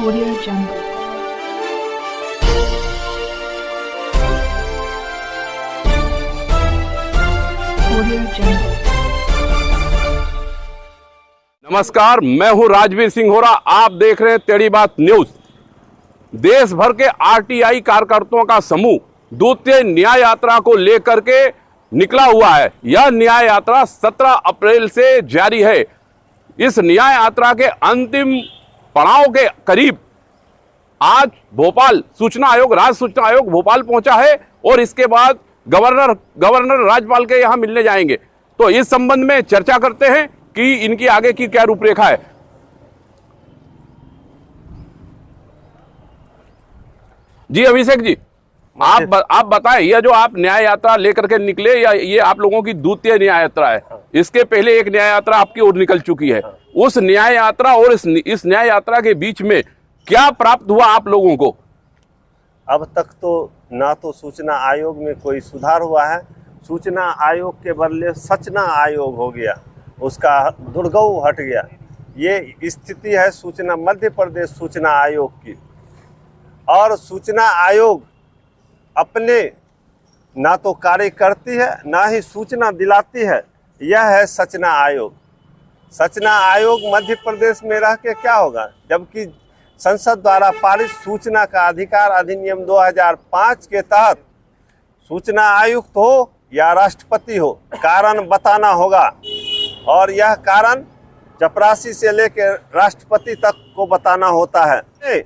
Audio Jungle. Audio Jungle. नमस्कार, मैं हूं राजवीर सिंह होरा। आप देख रहे हैं टेढ़ी बात न्यूज। देश भर के आरटीआई कार्यकर्ताओं का समूह द्वितीय न्याय यात्रा को लेकर के निकला हुआ है। यह न्याय यात्रा 17 अप्रैल से जारी है। इस न्याय यात्रा के अंतिम पड़ाव के करीब आज भोपाल सूचना आयोग, राज्य सूचना आयोग भोपाल पहुंचा है और इसके बाद गवर्नर राज्यपाल के यहां मिलने जाएंगे। तो इस संबंध में चर्चा करते हैं कि इनकी आगे की क्या रूपरेखा है। जी अभिषेक जी, आप बताएं, यह जो आप न्याय यात्रा लेकर के निकले, या ये आप लोगों की द्वितीय न्याय यात्रा है? इसके पहले एक न्याय यात्रा आपकी ओर निकल चुकी है। उस न्याय यात्रा और इस न्याय यात्रा के बीच में क्या प्राप्त हुआ आप लोगों को? अब तक तो ना तो सूचना आयोग में कोई सुधार हुआ है, सूचना आयोग के बदले सचना आयोग हो गया, उसका दुर्गव हट गया। ये स्थिति है सूचना मध्य प्रदेश सूचना आयोग की। और सूचना आयोग अपने ना तो कार्य करती है ना ही सूचना दिलाती है। यह है सचना आयोग। सचना आयोग मध्य प्रदेश में रह के क्या होगा, जबकि संसद द्वारा पारित सूचना का अधिकार अधिनियम 2005 के तहत सूचना आयुक्त हो या राष्ट्रपति हो, कारण बताना होगा। और यह कारण चपरासी से लेकर राष्ट्रपति तक को बताना होता है।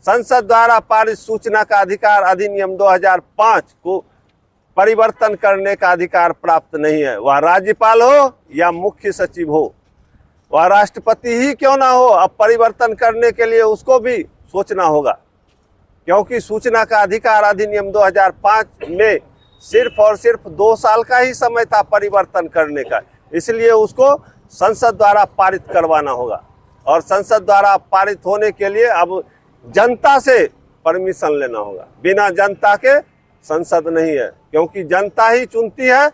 संसद द्वारा पारित सूचना का अधिकार अधिनियम 2005 को परिवर्तन करने का अधिकार प्राप्त नहीं है। वह राज्यपाल हो या मुख्य सचिव हो, वह राष्ट्रपति ही क्यों ना हो, अब परिवर्तन करने के लिए उसको भी सोचना होगा। क्योंकि सूचना का अधिकार अधिनियम 2005 में सिर्फ और सिर्फ 2 साल का ही समय था परिवर्तन करने का, इसलिए उसको संसद द्वारा पारित करवाना होगा। और संसद द्वारा पारित होने के लिए अब जनता से परमिशन लेना होगा। बिना जनता के संसद नहीं है, क्योंकि जनता ही चुनती है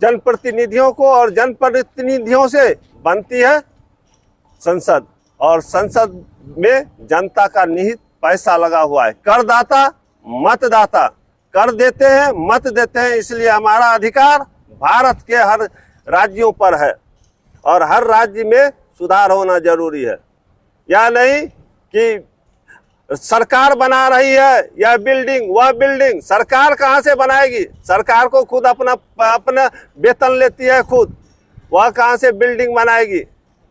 जनप्रतिनिधियों को और जनप्रतिनिधियों से बनती है संसद। और संसद में जनता का निहित पैसा लगा हुआ है। करदाता मतदाता कर देते हैं, मत देते हैं, इसलिए हमारा अधिकार भारत के हर राज्यों पर है और हर राज्य में सुधार होना जरूरी है। या नहीं कि सरकार बना रही है यह बिल्डिंग वह बिल्डिंग, सरकार कहाँ से बनाएगी? सरकार को खुद अपना वेतन लेती है खुद, वह कहाँ से बिल्डिंग बनाएगी,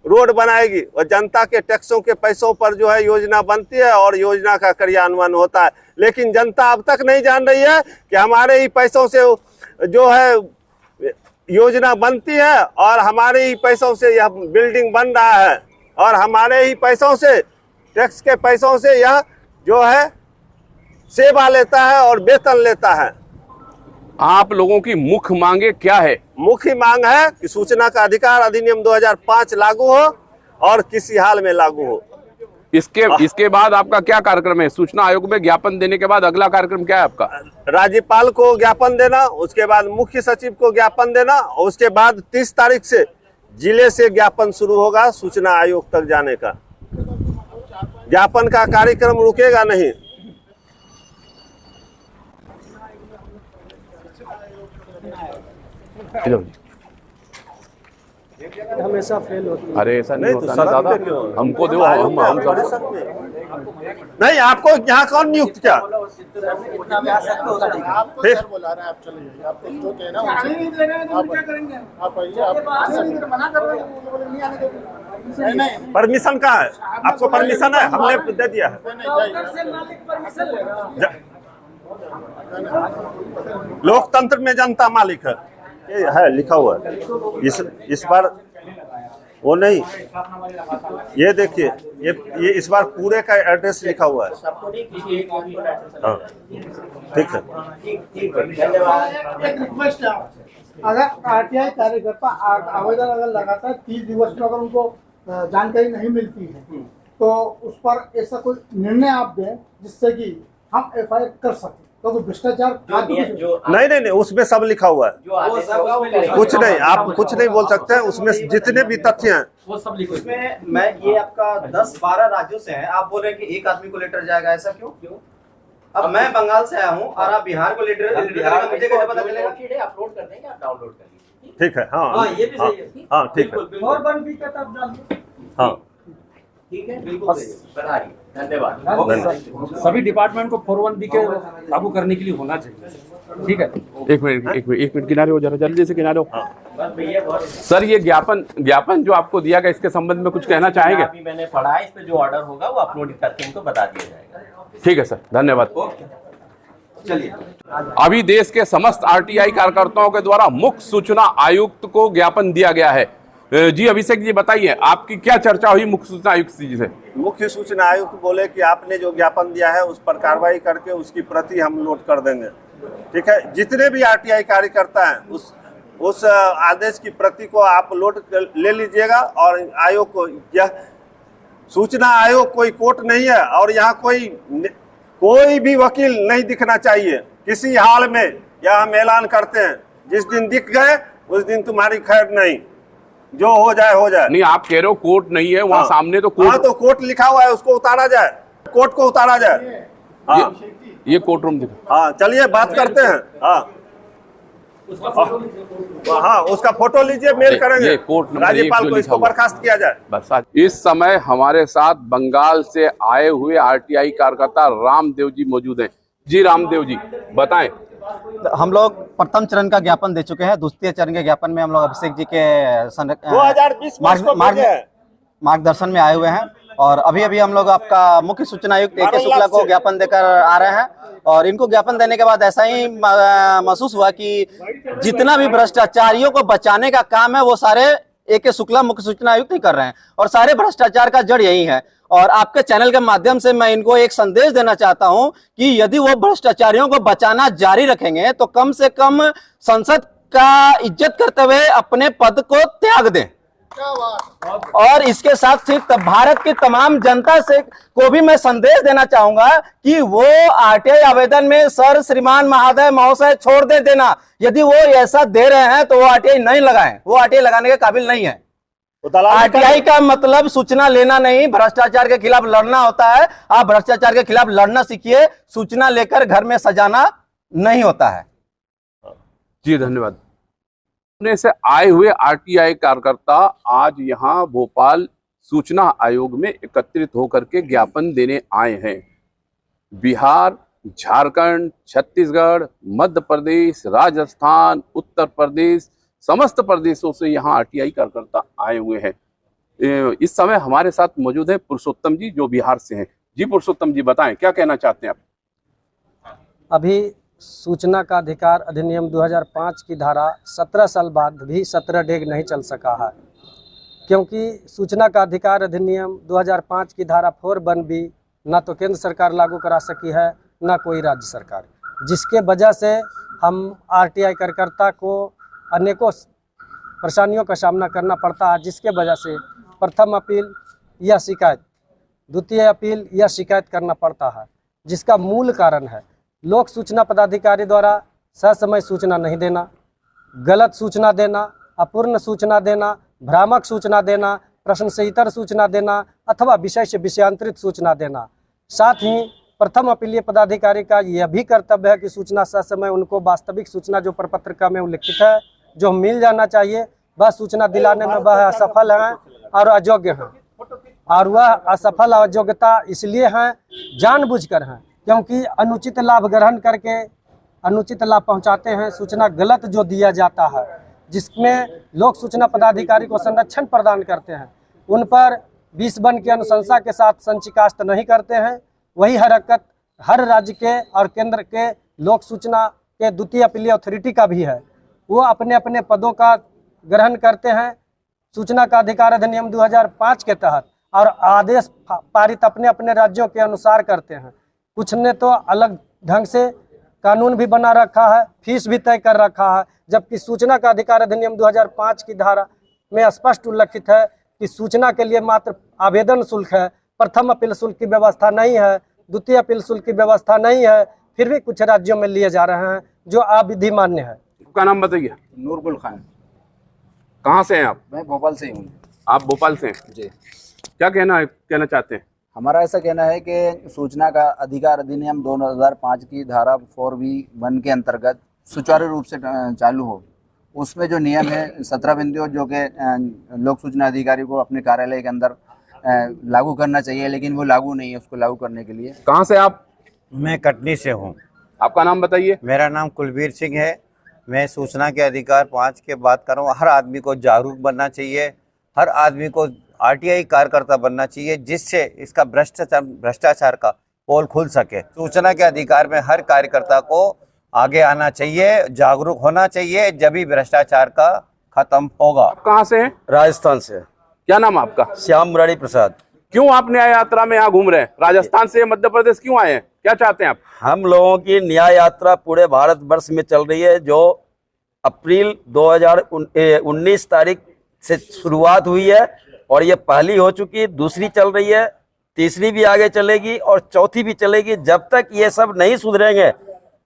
रोड बनाएगी? वह जनता के टैक्सों के पैसों पर जो है योजना बनती है और योजना का क्रियान्वयन होता है। लेकिन जनता अब तक नहीं जान रही है कि हमारे ही पैसों से जो है योजना बनती है और हमारे ही पैसों से यह बिल्डिंग बन रहा है और हमारे ही पैसों से, टैक्स के पैसों से यह जो है सेवा लेता है और वेतन लेता है। आप लोगों की मुख्य मांगे क्या है? मुख्य मांग है कि सूचना का अधिकार अधिनियम 2005 लागू हो और किसी हाल में लागू हो। इसके बाद आपका क्या कार्यक्रम है? सूचना आयोग में ज्ञापन देने के बाद अगला कार्यक्रम क्या है आपका? राज्यपाल को ज्ञापन देना, उसके बाद मुख्य सचिव को ज्ञापन देना और उसके बाद 30 तारीख से जिले से ज्ञापन शुरू होगा सूचना आयोग तक जाने का। ज्ञापन का कार्यक्रम रुकेगा नहीं। हमेशा फेल होती है। अरे ऐसा नहीं होता ना दादा, हमको दो, हम नहीं। आपको यहाँ कौन नियुक्त किया? परमिशन कहाँ है? आपको परमिशन है? हमने दे दिया है। लोकतंत्र में जनता मालिक है लिखा हुआ है। इस बार वो नहीं, ये देखिए, ये इस बार पूरे का एड्रेस लिखा हुआ है। हाँ ठीक है। अगर आरटीआई कार्यकर्ता आवेदन अगर लगातार 30 दिवस में अगर उनको जानकारी नहीं मिलती है तो उस पर ऐसा कोई निर्णय आप दें जिससे कि हम एफआईआर कर सकें। तो कोई भ्रष्टाचार नहीं नहीं नहीं, उसमें सब लिखा हुआ है। कुछ नहीं, आप कुछ नहीं बोल सकते हैं, उसमें जितने भी तथ्य हैं वो सब लिखो। इसमें मैं ये आपका 10-12 राज्यों से हैं, आप बोल रहे हैं कि एक आदमी को लेटर जाएगा, ऐसा क्यों? अब मैं बंगाल से आया हूँ और आप बिहार को लेटर मुझे कैसे पता चलेगा? अपलोड कर देंगे, आप डाउनलोड कर लीजिए। ठीक है। हाँ ये भी सही है। हाँ ठीक है। और बन भी कहता आप डालिए। हाँ ठीक है, बिल्कुल बना रही। धन्यवाद। सभी डिपार्टमेंट को 4-1B के लागू करने के लिए होना चाहिए। ठीक है, एक मिनट किनारे हो, जरा जल्दी से किनारे हो। बस भैया बहुत सर, ये ज्ञापन जो आपको दिया गया, इसके संबंध में कुछ कहना चाहेंगे? अभी मैंने पढ़ा है, इस पे जो ऑर्डर होगा वो अपलोड करके इनको बता दिया जाएगा। ठीक है सर, धन्यवाद। चलिए, अभी देश के समस्त आरटीआई कार्यकर्ताओं के द्वारा मुख्य सूचना आयुक्त को ज्ञापन दिया गया है। जी अभिषेक जी, बताइए आपकी क्या चर्चा हुई मुख्य सूचना आयुक्त जी से? मुख्य सूचना आयुक्त बोले कि आपने जो ज्ञापन दिया है उस पर कार्रवाई करके उसकी प्रति हम लोड कर देंगे। ठीक है, जितने भी आरटीआई कार्यकर्ता हैं उस आदेश की प्रति को आप लोड ले लीजिएगा। और आयोग को, यह सूचना आयोग कोई कोर्ट नहीं है और यहाँ कोई भी वकील नहीं दिखना चाहिए किसी हाल में। यह हम ऐलान करते हैं, जिस दिन दिख गए उस दिन तुम्हारी खैर नहीं, जो हो जाए हो जाए। नहीं, आप कह रहे हो कोर्ट नहीं है वहाँ। सामने तो कोर्ट। हाँ, तो कोर्ट लिखा हुआ है, उसको उतारा जाए, कोर्ट को उतारा जाए। हाँ, ये कोर्ट रूम दिखा। हाँ चलिए बात करते हैं। हाँ उसका फोटो लीजिए, मेल करेंगे राज्यपाल को, इसको बर्खास्त किया जाए। बस इस समय हमारे साथ बंगाल से आए हुए आरटीआई कार्यकर्ता रामदेव जी मौजूद हैं। जी रामदेव जी, बताएं। हम लोग प्रथम चरण का ज्ञापन दे चुके हैं। द्वितीय चरण के ज्ञापन में हम लोग अभिषेक जी के 2020 मार्गदर्शन में आए हुए हैं और अभी अभी हम लोग आपका मुख्य सूचना आयुक्त AK शुक्ला को ज्ञापन देकर आ रहे हैं। और इनको ज्ञापन देने के बाद ऐसा ही महसूस हुआ कि जितना भी भ्रष्टाचारियों को बचाने का काम है वो सारे AK शुक्ला मुख्य सूचना आयुक्त ही कर रहे हैं और सारे भ्रष्टाचार का जड़ यही है। और आपके चैनल के माध्यम से मैं इनको एक संदेश देना चाहता हूं कि यदि वो भ्रष्टाचारियों को बचाना जारी रखेंगे तो कम से कम संसद का इज्जत करते हुए अपने पद को त्याग दें। और इसके साथ सिर्फ भारत की तमाम जनता से को भी मैं संदेश देना चाहूंगा कि वो आरटीआई आवेदन में सर, श्रीमान, महोदय, महोदय छोड़ देना। यदि वो ऐसा दे रहे हैं तो वो आरटीआई नहीं लगाएं, वो आरटीआई लगाने के काबिल नहीं है। आरटीआई का मतलब सूचना लेना नहीं, भ्रष्टाचार के खिलाफ लड़ना होता है। आप भ्रष्टाचार के खिलाफ लड़ना सीखिए, सूचना लेकर घर में सजाना नहीं होता है। जी धन्यवाद। पुणे से आए हुए आरटीआई कार्यकर्ता आज यहाँ भोपाल सूचना आयोग में एकत्रित होकर के ज्ञापन देने आए हैं। बिहार, झारखंड, छत्तीसगढ़, मध्य प्रदेश, राजस्थान, उत्तर प्रदेश, समस्त प्रदेशों से यहाँ आरटीआई कार्यकर्ता आए हुए हैं। इस समय हमारे साथ मौजूद है पुरुषोत्तम जी, जो बिहार से हैं। जी पुरुषोत्तम जी, बताएं क्या कहना चाहते हैं आप? अभी सूचना का अधिकार अधिनियम 2005 की धारा 17 साल बाद भी 17 डेग नहीं चल सका है, क्योंकि सूचना का अधिकार अधिनियम 2005 की धारा 4(1)(b) ना तो केंद्र सरकार लागू करा सकी है ना कोई राज्य सरकार, जिसके वजह से हम आरटीआई कार्यकर्ता को अनेकों परेशानियों का सामना करना पड़ता है, जिसके वजह से प्रथम अपील या शिकायत, द्वितीय अपील या शिकायत करना पड़ता है। जिसका मूल कारण है लोक सूचना पदाधिकारी द्वारा ससमय सूचना नहीं देना, गलत सूचना देना, अपूर्ण सूचना देना, भ्रामक सूचना देना, प्रश्न से इतर सूचना देना अथवा विषय से विषयांतरित सूचना देना। साथ ही प्रथम अपीलीय पदाधिकारी का यह भी कर्तव्य है कि सूचना ससमय उनको वास्तविक सूचना जो प्रपत्रिका में उल्लिखित है, जो मिल जाना चाहिए, वह सूचना दिलाने में वह असफल हैं और अयोग्य हैं। और वह असफल अयोग्यता इसलिए हैं, जानबूझकर हैं, क्योंकि अनुचित लाभ ग्रहण करके अनुचित लाभ पहुंचाते हैं। सूचना गलत जो दिया जाता है, जिसमें लोक सूचना पदाधिकारी को संरक्षण प्रदान करते हैं, उन पर 20(1) की अनुशंसा के साथ संचिकास्त नहीं करते हैं। वही हरकत हर राज्य के और केंद्र के लोक सूचना के द्वितीय अपीलीय अथॉरिटी का भी है। वो अपने अपने पदों का ग्रहण करते हैं सूचना का अधिकार अधिनियम 2005 के तहत और आदेश पारित अपने अपने राज्यों के अनुसार करते हैं। कुछ ने तो अलग ढंग से कानून भी बना रखा है, फीस भी तय कर रखा है, जबकि सूचना का अधिकार अधिनियम 2005 की धारा में स्पष्ट उल्लिखित है कि सूचना के लिए मात्र आवेदन शुल्क है, प्रथम अपील शुल्क की व्यवस्था नहीं है, द्वितीय अपील शुल्क की व्यवस्था नहीं है, फिर भी कुछ राज्यों में लिए जा रहे हैं जो अविधि मान्य है। आपका नाम बताइए। नूरगुल खान। कहाँ से हैं आप? मैं भोपाल से ही हूँ। आप भोपाल से हैं जी। क्या कहना चाहते हैं? हमारा ऐसा कहना है कि सूचना का अधिकार अधिनियम 2005 की धारा 4B1 के अंतर्गत सुचारू रूप से चालू हो। उसमें जो नियम है 17 बिंदु जो कि लोक सूचना अधिकारी को अपने कार्यालय के अंदर लागू करना चाहिए, लेकिन वो लागू नहीं है। उसको लागू करने के लिए कहाँ से आप? मैं कटनी से हूँ। आपका नाम बताइए। मेरा नाम कुलबीर सिंह है। मैं सूचना के अधिकार 5 के बात कर रहा हूँ। हर आदमी को जागरूक बनना चाहिए, हर आदमी को आरटीआई कार्यकर्ता बनना चाहिए, जिससे इसका भ्रष्टाचार का पोल खुल सके। सूचना के अधिकार में हर कार्यकर्ता को आगे आना चाहिए, जागरूक होना चाहिए, जब ही भ्रष्टाचार का खत्म होगा। आप कहाँ से हैं? राजस्थान से। क्या नाम है आपका? श्याम मुरारी प्रसाद। क्यों आप न्याय यात्रा में यहाँ घूम रहे हैं? राजस्थान से मध्य प्रदेश क्यों आए हैं? क्या चाहते हैं आप? हम लोगों की न्याय यात्रा पूरे भारतवर्ष में चल रही है, जो अप्रैल 2019 तारीख से शुरुआत हुई है और ये पहली हो चुकी, दूसरी चल रही है, तीसरी भी आगे चलेगी और चौथी भी चलेगी। जब तक ये सब नहीं सुधरेंगे,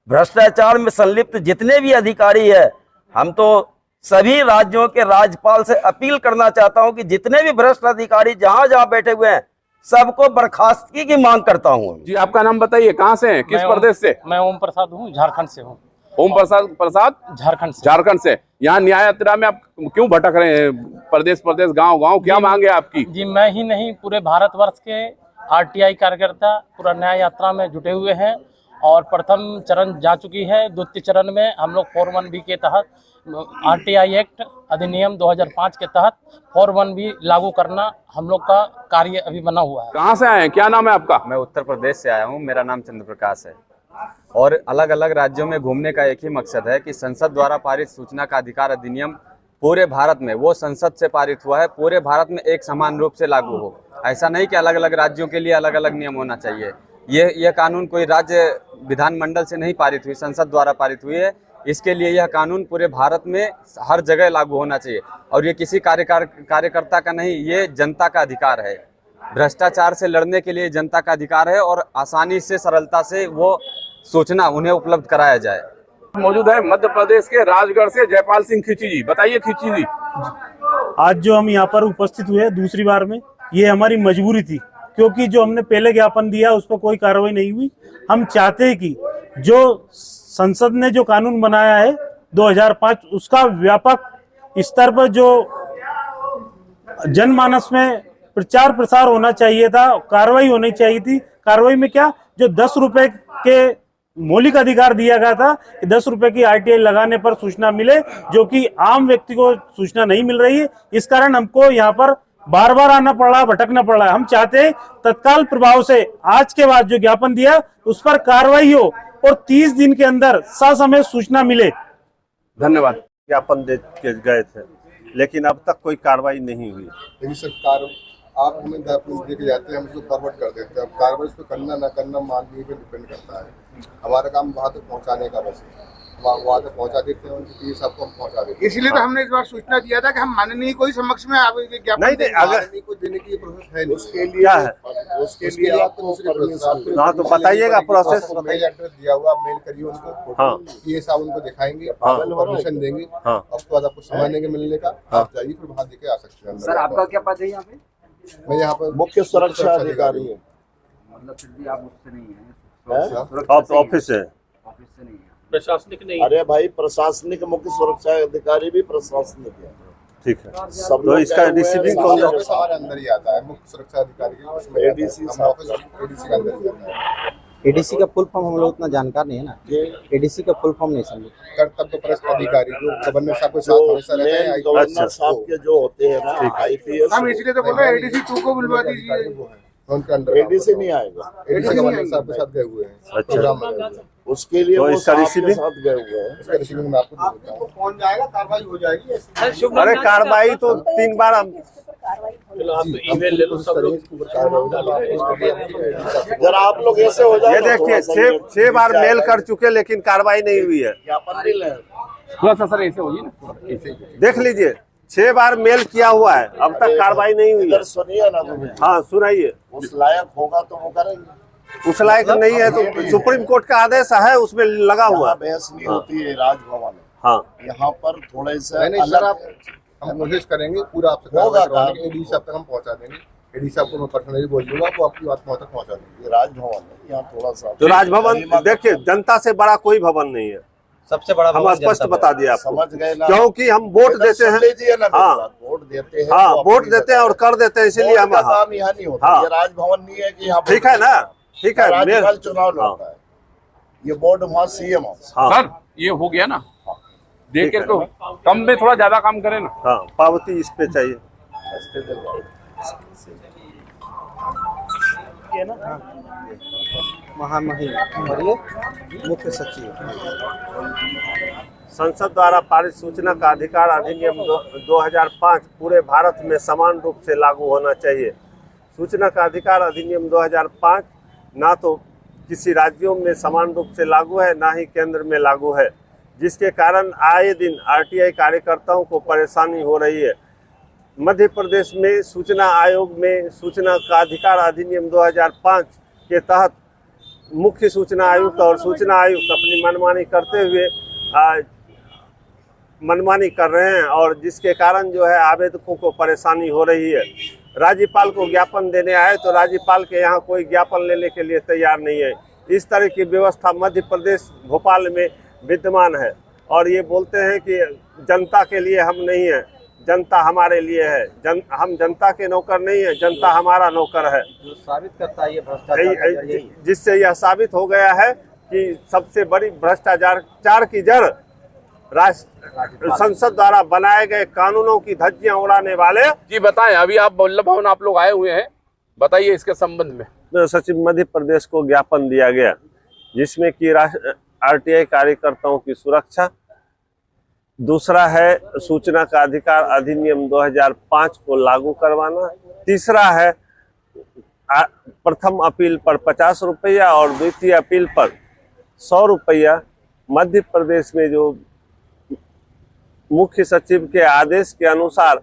भ्रष्टाचार में संलिप्त जितने भी अधिकारी है, हम तो सभी राज्यों के राज्यपाल से अपील करना चाहता हूं कि जितने भी भ्रष्ट अधिकारी जहां जहां बैठे हुए हैं, सबको बर्खास्तगी की मांग करता हूं। जी, आपका नाम बताइए। कहाँ से हैं? किस प्रदेश से? मैं ओम प्रसाद हूँ, झारखंड से हूँ। ओम प्रसाद झारखंड से। यहाँ न्याय यात्रा में आप क्यों भटक रहे हैं? प्रदेश गांव क्या मांगे आपकी? जी, मैं ही नहीं, पूरे भारतवर्ष के आरटीआई कार्यकर्ता पूरा न्याय यात्रा में जुटे हुए हैं और प्रथम चरण जा चुकी है। द्वितीय चरण में हम लोग 4(1) के तहत आरटीआई एक्ट अधिनियम 2005 के तहत 4(1) लागू करना हम लोग का कार्य अभी बना हुआ है। कहाँ से आए हैं? क्या नाम है आपका? मैं उत्तर प्रदेश से आया हूँ। मेरा नाम चंद्र प्रकाश है और अलग अलग राज्यों में घूमने का एक ही मकसद है कि संसद द्वारा पारित सूचना का अधिकार अधिनियम पूरे भारत में, वो संसद से पारित हुआ है, पूरे भारत में एक समान रूप से लागू हो। ऐसा नहीं कि अलग अलग राज्यों के लिए अलग अलग नियम होना चाहिए। यह कानून कोई राज्य विधानमंडल से नहीं पारित हुई, संसद द्वारा पारित हुई है। इसके लिए यह कानून पूरे भारत में हर जगह लागू होना चाहिए और ये किसी कार्यकर्ता का नहीं, ये जनता का अधिकार है। भ्रष्टाचार से लड़ने के लिए जनता का अधिकार है और आसानी से, सरलता से वो सूचना उन्हें उपलब्ध कराया जाए। मौजूद है मध्य प्रदेश के राजगढ़ से जयपाल सिंह खींची जी। बताइए खींची जी, आज जो हम यहाँ पर उपस्थित हुए दूसरी बार में, ये हमारी मजबूरी थी, क्योंकि जो हमने पहले ज्ञापन दिया उस पर कोई कार्रवाई नहीं हुई। हम चाहते हैं कि जो संसद ने जो कानून बनाया है 2005, उसका व्यापक स्तर पर जो जनमानस में प्रचार प्रसार होना चाहिए था, कार्रवाई होनी चाहिए थी। कार्रवाई में क्या, जो 10 रुपए के मौलिक अधिकार दिया गया था कि 10 रुपए की आरटीआई लगाने पर सूचना मिले, जो कि आम व्यक्ति को सूचना नहीं मिल रही है। इस कारण हमको यहाँ पर बार बार आना पड़ रहा है, भटकना पड़ रहा है। हम चाहते हैं तत्काल प्रभाव से आज के बाद जो ज्ञापन दिया उस पर कार्रवाई हो और 30 दिन के अंदर ससमय सूचना मिले। धन्यवाद। ज्ञापन दे के गए थे, लेकिन अब तक कोई कार्रवाई नहीं हुई। लेकिन सरकार, आप हमें ज्ञापन दे के जाते हैं, हम उसको फॉरवर्ड कर देते हैं। अब कार्रवाई उसको करना ना करना मानवीय पे डिपेंड करता है। हमारा काम वहाँ तक पहुँचाने का, बस वहाँ तक पहुँचा देते हैं, उनकी सबको हम पहुँचा देते हैं। इसलिए तो हमने इस बार सूचना दिया था कि हम माननीय कोई समक्ष में ज्ञापन नहीं, अगर को देने की प्रोसेस है नहीं। उसके लिए क्या है, उसके लिए आपको हाँ तो बताइएगा प्रोसेस। मेल एड्रेस दिया हुआ, मेल करिए उनको। हाँ, ये साहब उनको दिखाएंगे, परमिशन देंगे। हाँ, उसके बाद आपको समय देंगे मिलने का, आप जाइए, फिर वहाँ देके आ सकते हैं। सर, आपका क्या पद है यहाँ पे? मैं यहाँ पर मुख्य सुरक्षा अधिकारी हूँ। मतलब फिर भी आप उससे नहीं है, ऑफिस है, ऑफिस से नहीं है, प्रशासनिक नहीं। अरे भाई, प्रशासनिक मुख्य सुरक्षा अधिकारी भी प्रशासनिक है। ठीक है। सब तो इसका रिसीविंग कौन है? हमारे अंदर ही आता है, मुख्य सुरक्षा अधिकारी उसमें एडीसी का अंदर ही आता है। एडीसी का फुल फॉर्म हम लोग उतना जानकार नहीं है ना, एडीसी का फुल फॉर्म नहीं समझे। कर्तव्य परस्त अधिकारी जो गवर्नर साहब के साथ हमेशा रहते हैं, गवर्नर साहब के जो होते हैं ना आईपीएस, हम इसलिए तो बोल रहे हैं एडीसी 2 को बुलवा दीजिए। उनके अंदर एडीसी नहीं आएगा, एडीसी गवर्नर साहब के साथ गए हुए हैं। अच्छा, उसके लिए वो इसका रिसीविंग साथ गए हुए हैं। इसका रिसीविंग में आपको पहुंच जाएगा, कार्रवाई हो जाएगी। अरे कार्रवाई तो 3 बार ईमेल ले लो सब लोग। जरा आप लोग ऐसे हो जाए। ये देखिए 6 बार मेल कर चुके, लेकिन कार्रवाई नहीं हुई है। थोड़ा सा सर ऐसे होइए ना, देख लीजिए, 6 बार मेल किया हुआ है, अब तक कार्रवाई नहीं हुई है। सुनिए ना तुम्हें। हाँ सुनाइए। उस लायक होगा तो वो करेंगे। उस लायक नहीं है तो सुप्रीम कोर्ट का आदेश है उसमें लगा हुआ। बहस नहीं होती है राजभवन में। हाँ, यहाँ पर थोड़े से नहीं सर, आप हम कोशिश करेंगे पूरा आपसे एडी साहब तक हम पहुँचा देंगे। एडी साहब को मैं पर्सनली बोल दूंगा, वो आपकी बात वहाँ तक पहुँचा देंगे। राजभवन है यहाँ थोड़ा सा, तो राजभवन देखिए जनता से बड़ा कोई भवन नहीं है, सबसे बड़ा हम स्पष्ट बता दिया आपको, समझ गए ना, क्योंकि हम वोट देते हैं। हाँ, वोट देते हैं। हाँ, वोट देते हैं और कर देते हैं, इसीलिए हम काम यहाँ नहीं होता। ये राजभवन नहीं है कि यहाँ ठीक है ना, ठीक है। राज्यपाल चुनाव लड़ता है, ये बोर्ड वहाँ सीएम सर ये हो गया ना, देख के तो कम में थोड़ा ज्यादा काम करें ना। हाँ, पावती इस पे चाहिए। महामहिम और ये मुख्य सचिव। संसद द्वारा पारित सूचना का अधिकार अधिनियम 2005 पूरे भारत में समान रूप से लागू होना चाहिए। सूचना का अधिकार अधिनियम 2005 ना तो किसी राज्यों में समान रूप से लागू है, ना ही केंद्र में लागू है, जिसके कारण आए दिन आरटीआई कार्यकर्ताओं को परेशानी हो रही है। मध्य प्रदेश में सूचना आयोग में सूचना का अधिकार अधिनियम 2005 के तहत मुख्य सूचना आयुक्त और सूचना आयुक्त अपनी मनमानी करते हुए मनमानी कर रहे हैं, और जिसके कारण जो है आवेदकों को परेशानी हो रही है। राज्यपाल को ज्ञापन देने आए तो राज्यपाल के यहाँ कोई ज्ञापन लेने के लिए तैयार नहीं है। इस तरह की व्यवस्था मध्य प्रदेश भोपाल में विद्यमान है, और ये बोलते हैं कि जनता के लिए हम नहीं हैं, जनता हमारे लिए है। हम जनता के नौकर नहीं है, जनता हमारा नौकर है। जो साबित करता है ये भ्रष्टाचार, जिससे यह साबित हो गया है कि सबसे बड़ी भ्रष्टाचार की जड़ संसद द्वारा बनाए गए कानूनों की धज्जियां उड़ाने वाले। जी बताएं, अभी आप वल्लभ भवन आप लोग आए हुए हैं, बताइए इसके संबंध में। तो सचिव मध्य प्रदेश को ज्ञापन दिया गया, जिसमें कि आरटीआई कार्यकर्ताओं की सुरक्षा, दूसरा है सूचना का अधिकार अधिनियम 2005 को लागू करवाना, तीसरा है प्रथम अपील पर 50 रुपया और द्वितीय अपील पर 100 रुपया मध्य प्रदेश में जो मुख्य सचिव के आदेश के अनुसार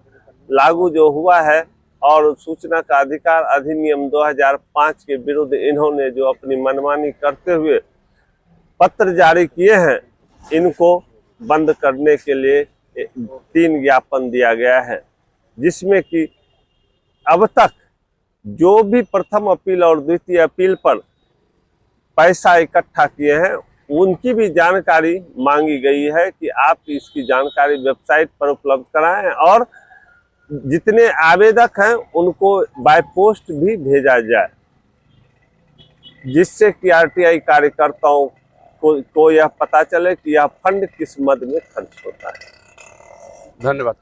लागू जो हुआ है, और सूचना का अधिकार अधिनियम 2005 के विरुद्ध इन्होंने जो अपनी मनमानी करते हुए पत्र जारी किए हैं, इनको बंद करने के लिए 3 ज्ञापन दिया गया है, जिसमें कि अब तक जो भी प्रथम अपील और द्वितीय अपील पर पैसा इकट्ठा किए हैं उनकी भी जानकारी मांगी गई है कि आप इसकी जानकारी वेबसाइट पर उपलब्ध कराएं, और जितने आवेदक हैं उनको बाय पोस्ट भी भेजा जाए, जिससे कि आरटीआई कार्यकर्ताओं को यह पता चले कि यह फंड किस मद में खर्च होता है। धन्यवाद।